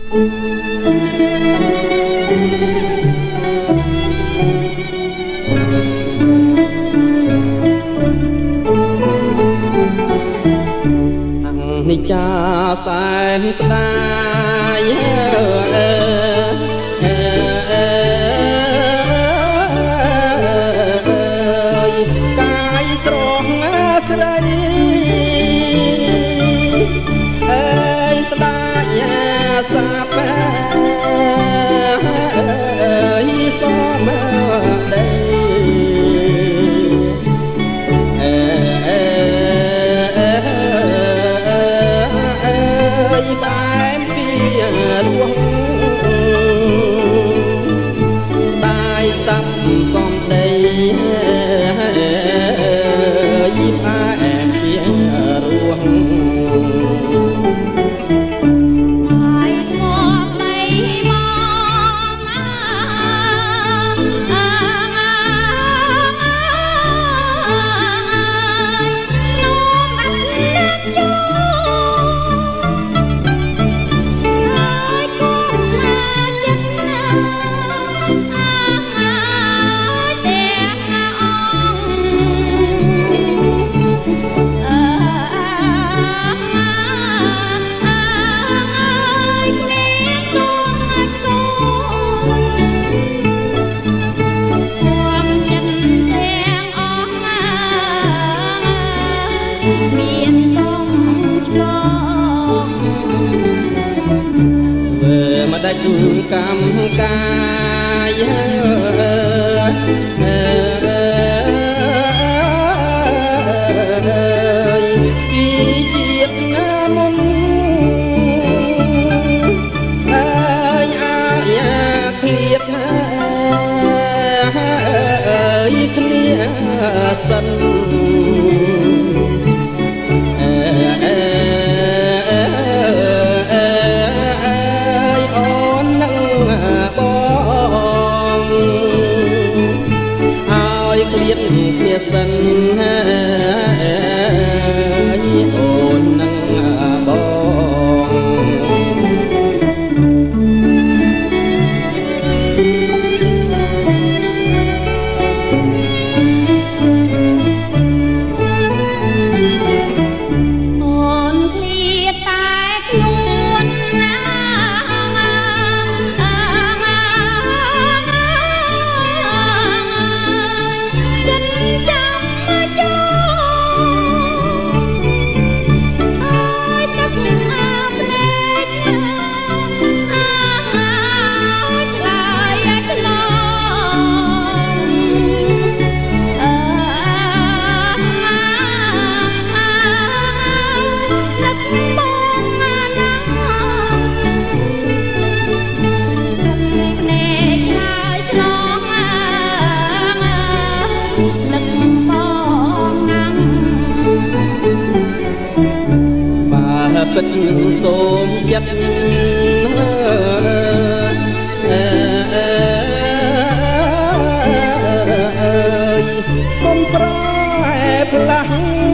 និចាសែនស្ដាយកាយស្រស់ស្រីស្ដាយសាប់សមដីតាមពីរវងស្ដាយសាប់សំដីយីផ្អែមពីរវងមានต้องឆ្លងធ្វើមកដាច់កម្មកាយពីជាតិណាមុនអាឃ្លៀតគ្នាសិនក្លៀតគ្នាសិនអូននឹងបងអូនក្លៀតតែខ្លួនណាពិតសូមចិត្តកុំប្រែផ្លាស់